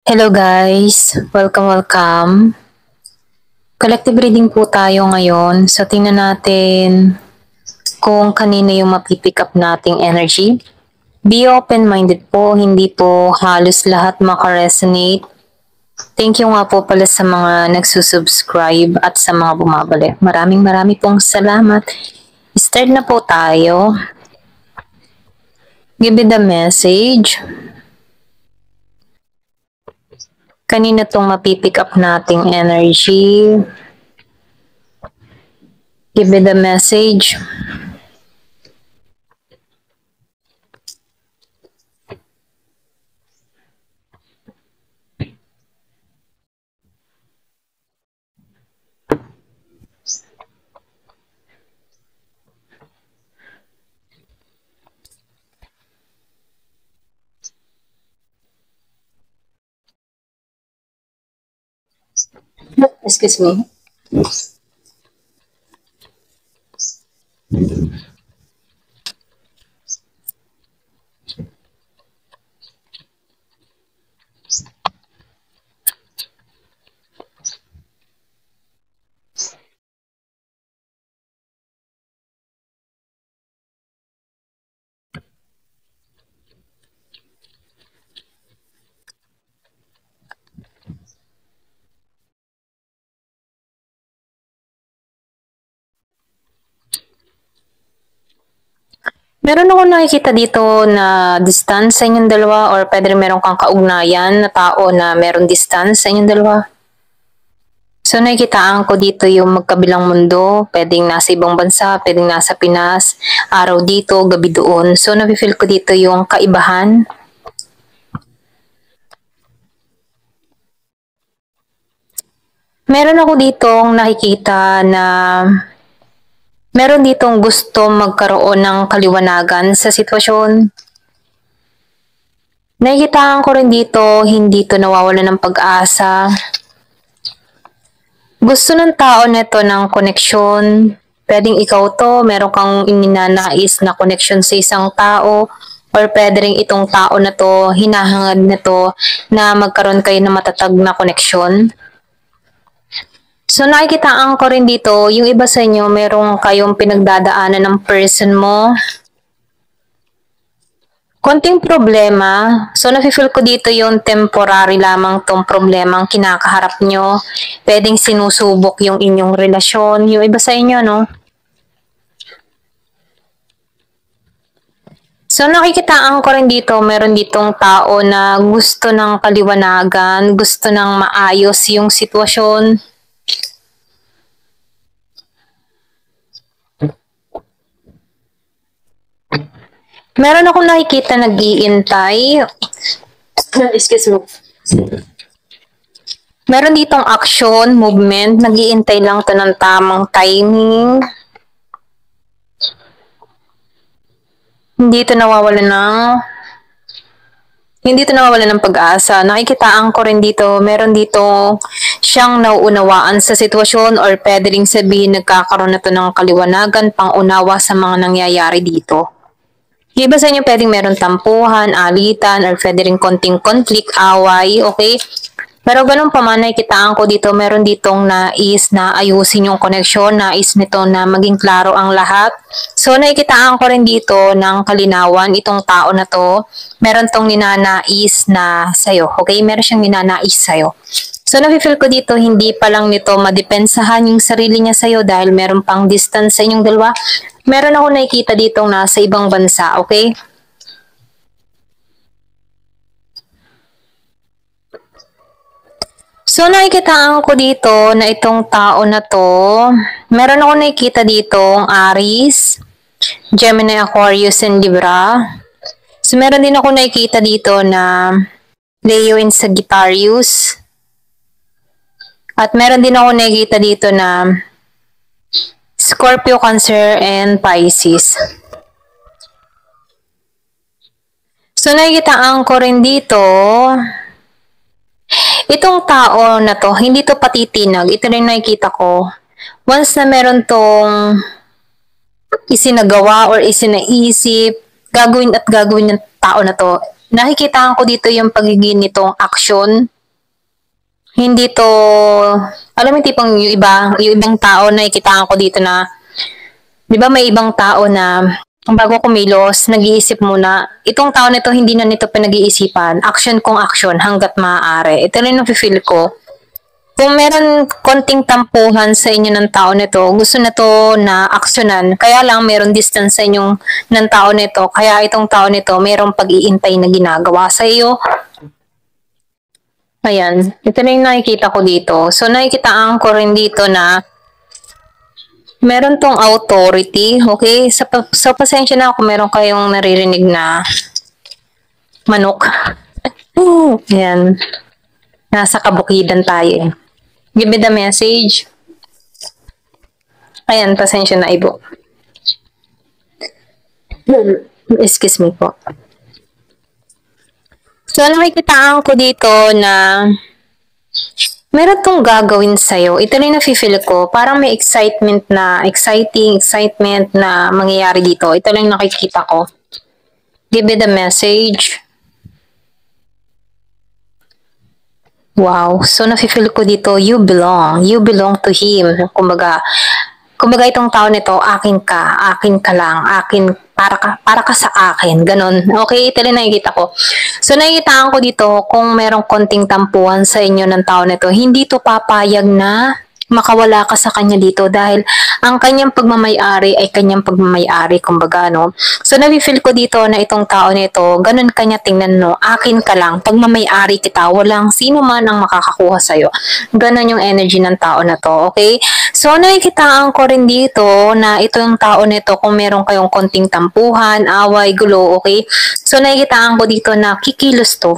Hello guys, welcome. Collective reading po tayo ngayon. So tingnan natin kung kanino yung mapipick up nating energy. Be open-minded po, hindi po halos lahat makaresonate. Thank you nga po pala sa mga nagsusubscribe at sa mga bumabalik. Maraming pong salamat. Start na po tayo. Give me the message. Kanina tong mapipick up nating energy. Give me the message. Excuse me. Meron ako nakikita dito na distance sa inyong dalawa or pwede rin meron kang kaugnayan na tao na meron distance sa inyong dalawa. So nakikitaan ko dito yung magkabilang mundo, pwedeng nasa ibang bansa, pwedeng nasa Pinas, araw dito, gabi doon. So napifeel ko dito yung kaibahan. Meron ako ditong nakikita na meron ditong gusto magkaroon ng kaliwanagan sa sitwasyon. Nakikitaan ko rin dito, hindi to nawawala ng pag-asa. Gusto ng tao nito ng koneksyon. Pwedeng ikaw to, meron kang ininanais na koneksyon sa isang tao, or pwede rin itong tao na to, hinahangad nito na magkaroon kayo ng matatag na koneksyon. So nakikitaan ko rin dito, yung iba sa inyo, merong kayong pinagdadaanan ng person mo. Konting problema. So nafe-feel ko dito yung temporary lamang tong problemang kinakaharap nyo. Pwedeng sinusubok yung inyong relasyon. Yung iba sa inyo, no? So nakikitaan ko rin dito, meron ditong tao na gusto ng kaliwanagan, gusto ng maayos yung sitwasyon. Meron akong nakikita nag-iintay. Excuse me. Meron ditong action, movement, nag-iintay lang to ng tamang timing. Hindi to nawawala ng pag-asa. Nakikitaan ko rin dito, meron dito siyang nauunawaan sa sitwasyon or pwede ring sabihin nagkakaroon na to ng kaliwanagan, pang-unawa sa mga nangyayari dito. Yung iba sa inyo pwedeng meron tampuhan, alitan, or pwede rin konting conflict, away, okay? Pero ganun pa man, nakikitaan ko dito, meron ditong nais na ayusin yung koneksyon, nais nito na maging klaro ang lahat. So, nakikitaan ko rin dito ng kalinawan, itong tao na to, meron tong ninanais na sa'yo, okay? Meron siyang ninanais sa'yo. So, nafe-feel ko dito, hindi pa lang nito madepensahan yung sarili niya sa'yo dahil meron pang distance sa inyong dalawa. Meron ako nakikita dito nasa ibang bansa, okay? So, nakikitaan ko dito na itong tao na to, meron ako nakikita dito Aries, Gemini, Aquarius, and Libra. So, meron din ako nakikita dito na Leo and Sagittarius. At meron din ako nakikita dito na Scorpio, Cancer, and Pisces. So, nakikitaan ko rin dito, itong tao na to, hindi to patitinag. Ito rin nakikita ko. Once na meron tong isinagawa or isinaisip, gagawin ng tao na to, nakikitaan ko dito yung pagiging nitong action. hindi to, alam mo yung tipong yung ibang tao na ikitaan ko dito na, di ba may ibang tao na bago kumilos, nag-iisip muna, itong tao nito hindi na nito pinag-iisipan, action kung action hanggat maaari. Ito rin yung feel ko. Kung meron konting tampuhan sa inyo ng tao nito, gusto na to na aksyonan, kaya lang meron distance sa inyong ng tao nito, kaya itong tao nito merong pag-iintay na ginagawa sa iyo. Ayan, ito na yung nakikita ko dito. So, nakikitaan ko rin dito na meron tong authority, okay? So, pasensya na kung meron kayong naririnig na manok. Ayan. Nasa kabukidan tayo eh. Give me the message. Ayan, pasensya na ibo. Excuse me po. So, nakikitaan ko dito na meron tong gagawin sa'yo. Ito rin na-feel ko. Parang may excitement excitement na mangyayari dito. Ito lang nakikita ko. Give me the message. Wow. So, na-feel ko dito, you belong. You belong to him. Kumbaga itong tao nito, akin ka lang, para ka sa akin, ganon. Okay, ito rin nakikita ko. So, nakikitaan ko dito, kung merong konting tampuhan sa inyo ng tao nito, hindi to papayag na makawala ka sa kanya dito dahil ang kanyang pagmamayari ay kanyang pagmamayari, kumbaga, no? So, nafe-feel ko dito na itong tao nito, ganun kanya tingnan, no? Akin ka lang, pagmamayari kita, walang sino man ang makakakuha sa'yo. Ganun yung energy ng tao na to, okay? So, nakikitaan ko rin dito na ito yung tao nito kung meron kayong konting tampuhan, away, gulo, okay? So, nakikitaan ko dito na kikilos to.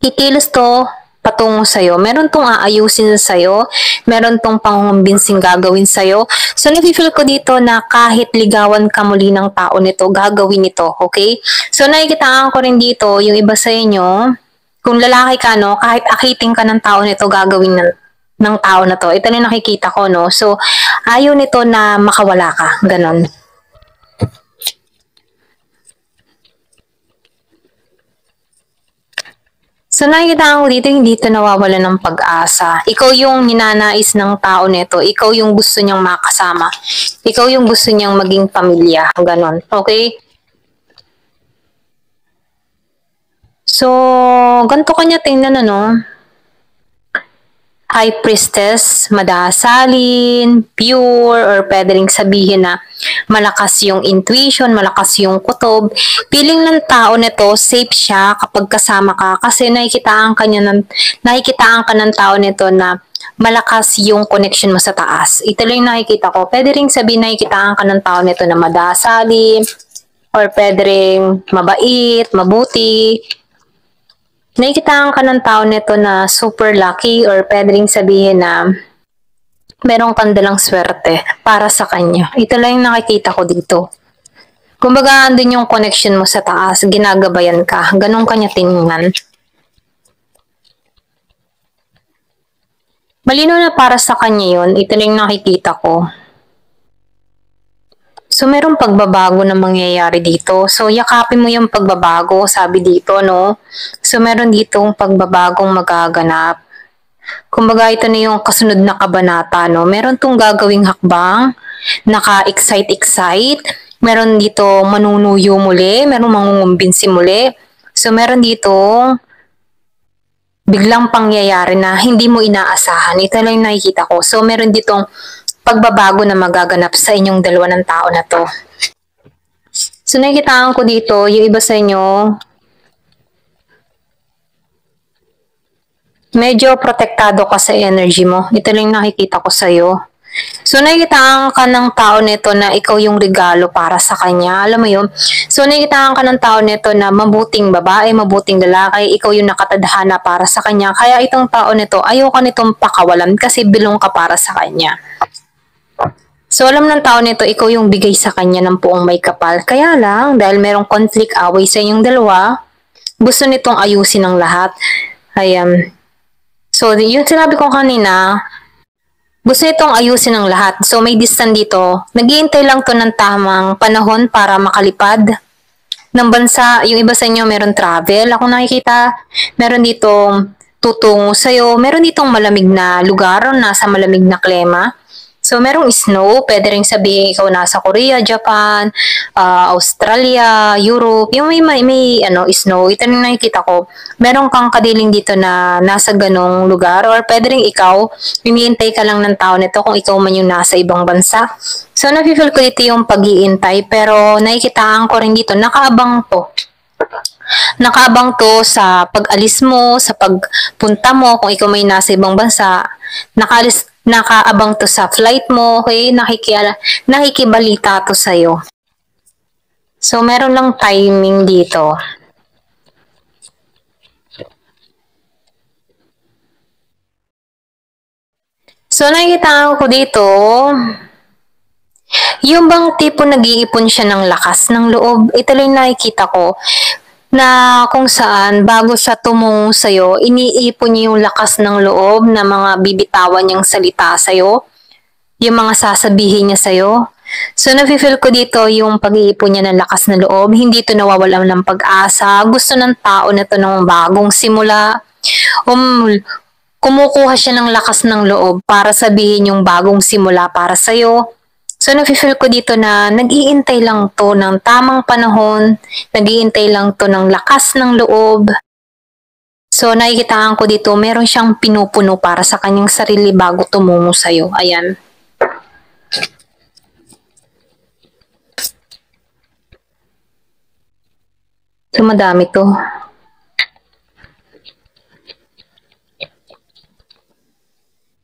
Kikilos to patungo sa'yo. Meron tong aayusin sa'yo. Meron tong pangungumbinsin gagawin sa'yo. So, nafe-feel ko dito na kahit ligawan ka muli ng tao nito, gagawin ito, okay? So, nakikitaan ko rin dito, yung iba sa inyo, kung lalaki ka, no, kahit akiting ka ng tao nito, gagawin ng tao na to. Ito na nakikita ko, no? So, ayaw nito na makawala ka. Ganon. So, nakikita ko dito, hindi ito nawawala ng pag-asa. Ikaw yung ninanais ng tao nito. Ikaw yung gusto niyang makasama. Ikaw yung gusto niyang maging pamilya. Ganon. Okay? So, ganito kanya tingnan, ano? High priestess, madasalin, pure, or pwede rin sabihin na malakas yung intuition, malakas yung kutob. Feeling ng tao nito, safe siya kapag kasama ka kasi nakikitaan ka ng tao nito na malakas yung connection mo sa taas. Ito lang nakikita ko. Pwede rin sabihin nakikitaan ka ng tao nito na madasalin, or pwede rin mabait, mabuti. Nakikitaan ka ng tao nito na super lucky, or pwede rin sabihin na merong kang dalang swerte para sa kanya. Ito lang yung nakikita ko dito. Kumbaga, andun yung connection mo sa taas, ginagabayan ka, ganun kanya tingnan. Malinaw na para sa kanya yun, ito lang yung nakikita ko. So, merong pagbabago na mangyayari dito. So, yakapin mo yung pagbabago, sabi dito, no? So, meron ditong pagbabagong magaganap. Kumbaga, ito na yung kasunod na kabanata, no? Meron tong gagawing hakbang, naka-excite. Meron dito manunuyo muli, meron mangungumbinsi muli. So, meron dito biglang pangyayari na hindi mo inaasahan. Ito lang yung nakikita ko. So, meron ditong pagbabago na magaganap sa inyong dalawa ng tao na to. So, nakikitaan ko dito, yung iba sa inyo, medyo protektado ka sa energy mo. Ito lang nakikita ko sa'yo. So, nakikitaan ka ng tao nito na ikaw yung regalo para sa kanya. Alam mo yun? So, nakikitaan ka ng tao nito na mabuting babae, mabuting lalaki, ikaw yung nakatadhana para sa kanya. Kaya itong tao nito, ayaw ka nitong pakawalan kasi bilong ka para sa kanya. So, alam ng tao nito, ikaw yung bigay sa kanya ng puong may kapal. Kaya lang, dahil merong conflict, away sa inyong dalawa, gusto nitong ayusin ang lahat. Ayan. So, yung sinabi ko kanina, gusto nitong ayusin ang lahat. So, may distance dito. Naghihintay lang to ng tamang panahon para makalipad ng bansa. Yung iba sa inyo, meron travel. Ako nakikita, meron dito tutungo sa'yo. Meron ditong malamig na lugar, nasa malamig na klima. So, merong snow, pwede rin sabihin ikaw nasa Korea, Japan, Australia, Europe, yung may snow, ito na nakikita ko. Meron kang kadiling dito na nasa ganong lugar, or pwede rin ikaw, hinihintay ka lang ng tao nito kung ikaw man yung nasa ibang bansa. So, nafe-feel ko dito yung pag-iintay, pero nakikitaan ko rin dito, nakaabang to. Nakaabang to sa pag-alis mo, sa pagpunta mo, kung ikaw may nasa ibang bansa, nakaabang to sa flight mo, okay? Nakikibalita to sa'yo. So, meron lang timing dito. So, nakikita ko dito, yung bang tipo nag-iipon siya ng lakas ng loob, ito lang nakikita ko, na kung saan bago siya tumungo sa'yo, iniipon niya yung lakas ng loob na mga bibitawan niyang salita sa'yo, yung mga sasabihin niya sa'yo. So, nafe-feel ko dito yung pag-iipon niya ng lakas ng loob, hindi ito nawawalan ng pag-asa, gusto ng tao na ito ng bagong simula, kumukuha siya ng lakas ng loob para sabihin yung bagong simula para sa'yo. So, nafe-feel ko dito na nag-iintay lang to ng tamang panahon, nag-iintay lang to ng lakas ng loob. So, nakikitaan ko dito, meron siyang pinupuno para sa kanyang sarili bago tumungo sa'yo. Ayan. So, madami to.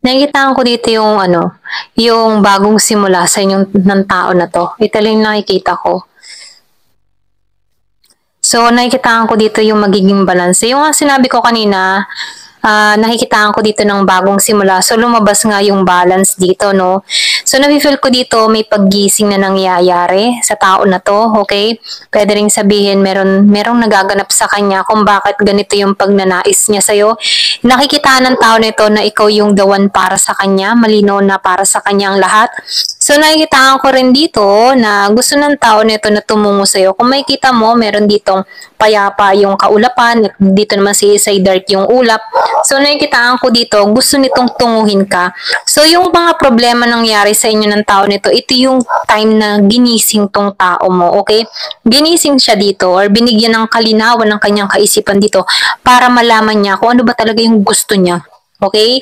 Nakikitaan ko dito yung yung bagong simula sa inyong ng tao na to. Ito lang nakikita ko. So, nakikitaan ko dito yung magiging balance. Yung sinabi ko kanina, nakikitaan ko dito ng bagong simula. So, lumabas nga yung balance dito, no? So, nafe-feel ko dito may paggising na nangyayari sa tao na to, okay? Pwede rin sabihin merong nagaganap sa kanya kung bakit ganito yung pagnanais niya sa'yo. Nakikita ng tao nito na ikaw yung the one para sa kanya, malinaw na para sa kanyang lahat. So, nakikitaan ko rin dito na gusto ng tao nito na tumungo sa'yo. Kung makikita mo, meron ditong payapa yung kaulapan, at dito naman si dark yung ulap. So, nakikitaan ko dito, gusto nitong tunguhin ka. So, yung mga problema nangyari sa inyo ng tao nito, ito yung time na ginising tong tao mo, okay? Ginising siya dito or binigyan ng kalinawan ng kanyang kaisipan dito para malaman niya kung ano ba talaga yung gusto niya, okay?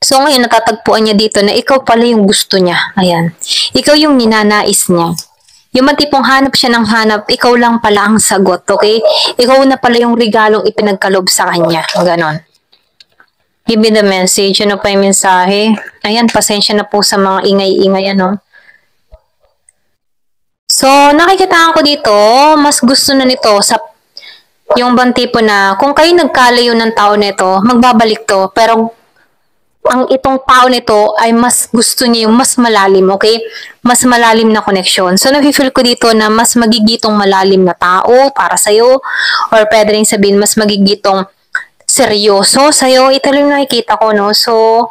So, ngayon, natatagpuan niya dito na ikaw pala yung gusto niya. Ayan. Ikaw yung ninanais niya. Yung matipong hanap siya ng hanap, ikaw lang pala ang sagot, okay? Ikaw na pala yung regalong ipinagkalob sa kanya. Ganon. Give me the message. Ano pa yung mensahe? Ayan, pasensya na po sa mga ingay-ingay, So, nakikitaan ko dito, mas gusto na nito sa yung bang tipo na kung kayo nagkalayo ng tao nito, magbabalik to, pero ang itong tao nito ay mas gusto niya yung mas malalim, okay? Mas malalim na connection. So, nafe-feel ko dito na mas magigitong malalim na tao para sa'yo, or pwede rin sabihin mas magigitong seryoso sa'yo. Ito lang nakikita ko, no? So,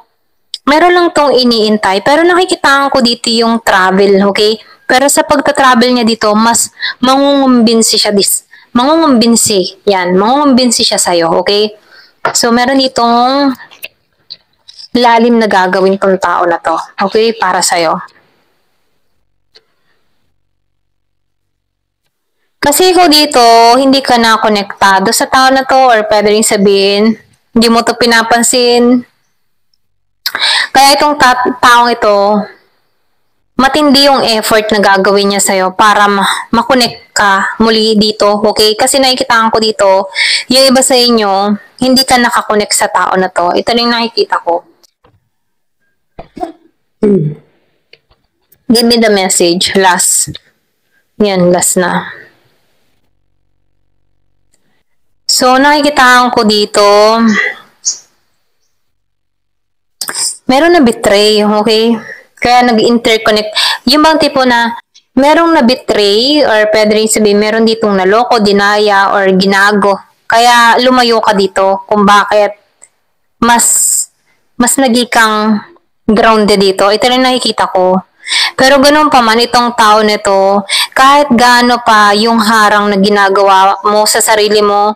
meron lang tong iniintay, pero nakikita ko dito yung travel, okay? Pero sa pagta-travel niya dito, mas mangungumbinsi siya mangungumbinsi siya sa'yo, okay? So, meron ditong lalim na gagawin tong tao na to. Okay? Para sa'yo. Kasi ikaw dito, hindi ka na konektado sa tao na to, or pwede rin sabihin, hindi mo to pinapansin. Kaya itong taong ito, matindi yung effort na gagawin niya sa'yo para makonect ka muli dito, okay? Kasi nakikitaan ko dito, yung iba sa inyo, hindi ka nakakonect sa tao na to. Ito na yung nakikita ko. Give me the message. Last. Yan, last na. So, nakikitaan ko dito, meron na betray, okay? Kaya nag-interconnect. Yung bang tipo na merong na betray, or pwede rin sabihin, meron ditong naloko, dinaya, or ginago. Kaya lumayo ka dito kung bakit mas nagikang grounded dito. Ito rin nakikita ko. Pero ganun pa man, itong tao nito, kahit gaano pa yung harang na ginagawa mo sa sarili mo,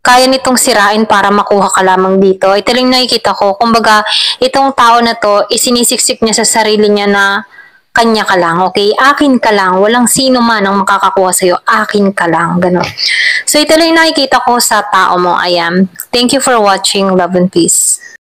kaya nitong sirain para makuha ka lamang dito. Ito lang nakikita ko. Kumbaga, itong tao na to, isinisiksik niya sa sarili niya na kanya ka lang, okay? Akin ka lang. Walang sino man ang makakakuha sa'yo. Akin ka lang. Ganon. So, ito lang nakikita ko sa tao mo. Ayan. Thank you for watching. Love and peace.